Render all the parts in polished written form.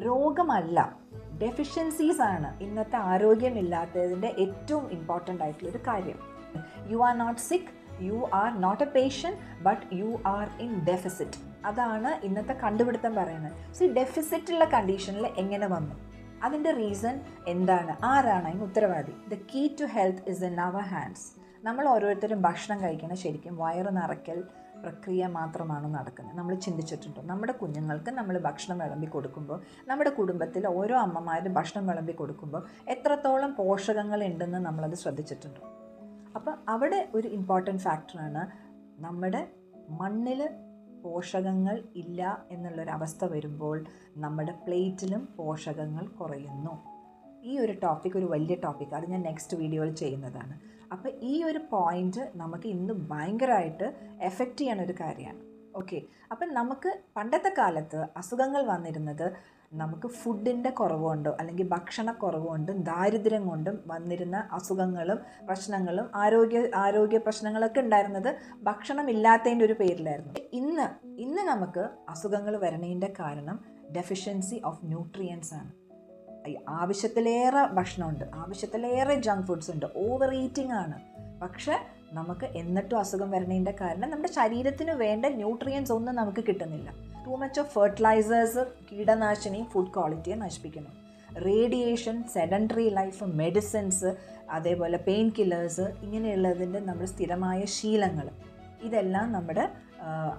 രോഗമല്ല, deficiencies ആണ് ഇന്നത്തെ ആരോഗ്യമില്ലാത്തതിൻ്റെ ഏറ്റവും ഇമ്പോർട്ടൻ്റ് ആയിട്ടുള്ളൊരു കാര്യം. You are not sick, you are not a patient, but you are in deficit. അതാണ് ഇന്നത്തെ കണ്ടുപിടുത്തം പറയുന്നത്. സോ ഈ ഡെഫിസിറ്റുള്ള കണ്ടീഷനിൽ എങ്ങനെ വന്നു, അതിൻ്റെ റീസൺ എന്താണ്, ആരാണ് അതിന് ഉത്തരവാദി? The key to health is in our hands. നമ്മൾ ഓരോരുത്തരും ഭക്ഷണം കഴിക്കണം, ശരിക്കും വയറ് നിറയ്ക്കൽ പ്രക്രിയ മാത്രമാണ് നടക്കുന്നത്. നമ്മൾ ചിന്തിച്ചിട്ടുണ്ടോ? നമ്മുടെ കുഞ്ഞുങ്ങൾക്ക് നമ്മൾ ഭക്ഷണം വിളമ്പി കൊടുക്കുമ്പോൾ, നമ്മുടെ കുടുംബത്തിൽ ഓരോ അമ്മമാരും ഭക്ഷണം വിളമ്പി കൊടുക്കുമ്പോൾ എത്രത്തോളം പോഷകങ്ങൾ ഉണ്ടെന്ന് നമ്മളത് ശ്രദ്ധിച്ചിട്ടുണ്ടോ? അപ്പോൾ അവിടെ ഒരു ഇമ്പോർട്ടൻറ്റ് ഫാക്ടറാണ്, നമ്മുടെ മണ്ണിൽ പോഷകങ്ങൾ ഇല്ല എന്നുള്ളൊരവസ്ഥ വരുമ്പോൾ നമ്മുടെ പ്ലേറ്റിലും പോഷകങ്ങൾ കുറയുന്നു. ഈ ഒരു ടോപ്പിക് ഒരു വലിയ ടോപ്പിക്, അത് ഞാൻ നെക്സ്റ്റ് വീഡിയോയിൽ ചെയ്യുന്നതാണ്. അപ്പോൾ ഈ ഒരു പോയിൻ്റ് നമുക്ക് ഇന്ന് ഭയങ്കരമായിട്ട് എഫക്റ്റ് ചെയ്യണൊരു കാര്യമാണ്. ഓക്കെ, അപ്പം നമുക്ക് പണ്ടത്തെ കാലത്ത് അസുഖങ്ങൾ വന്നിരുന്നത് നമുക്ക് ഫുഡിൻ്റെ കുറവുകൊണ്ടോ അല്ലെങ്കിൽ ഭക്ഷണക്കുറവ് കൊണ്ടും ദാരിദ്ര്യം കൊണ്ടും വന്നിരുന്ന അസുഖങ്ങളും പ്രശ്നങ്ങളും ആരോഗ്യ പ്രശ്നങ്ങളൊക്കെ ഉണ്ടായിരുന്നത് ഭക്ഷണമില്ലാത്തതിൻ്റെ ഒരു പേരിലായിരുന്നു. ഇന്ന് നമുക്ക് അസുഖങ്ങൾ വരണതിൻ്റെ കാരണം ഡെഫിഷ്യൻസി ഓഫ് ന്യൂട്രിയൻസ് ആണ്. ആവശ്യത്തിലേറെ ഭക്ഷണമുണ്ട്, ആവശ്യത്തിലേറെ ജങ്ക് ഫുഡ്സ് ഉണ്ട്, ഓവർ ഈറ്റിംഗ് ആണ്. പക്ഷെ നമുക്ക് എന്നിട്ടും അസുഖം വരുന്നതിൻ്റെ കാരണം നമ്മുടെ ശരീരത്തിന് വേണ്ട ന്യൂട്രിയൻസ് ഒന്നും നമുക്ക് കിട്ടുന്നില്ല. ടൂ മച്ച് ഓഫ് ഫെർട്ടിലൈസേഴ്സ്, കീടനാശിനി ഫുഡ് ക്വാളിറ്റിയെ നശിപ്പിക്കുന്നു. റേഡിയേഷൻ, സെഡൻറ്ററി ലൈഫ്, മെഡിസിൻസ്, അതേപോലെ പെയിൻ കില്ലേഴ്സ്, ഇങ്ങനെയുള്ളതിൻ്റെ നമ്മുടെ സ്ഥിരമായ ശീലങ്ങൾ, ഇതെല്ലാം നമ്മുടെ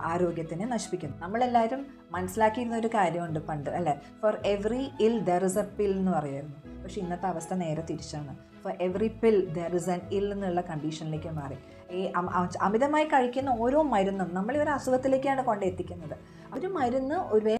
ആരോഗ്യത്തിനെ നശിപ്പിക്കുന്നു. നമ്മളെല്ലാവരും മനസ്സിലാക്കിയിരുന്ന ഒരു കാര്യമുണ്ട് പണ്ട്, അല്ലേ? ഫോർ എവറി ഇൽ ദർ ഇസ് എ പിൽ എന്ന് പറയുമായിരുന്നു. പക്ഷേ ഇന്നത്തെ അവസ്ഥ നേരെ തിരിച്ചാണ്. For every pill there is an ഇൽ എന്നുള്ള കണ്ടീഷനിലേക്ക് മാറി. ഈ അമിതമായി കഴിക്കുന്ന ഓരോ മരുന്നും നമ്മളെ ഒരു അസുഖത്തിലേക്കാണ് കൊണ്ടെത്തിക്കുന്നത്. ഒരു മരുന്ന് ഒരു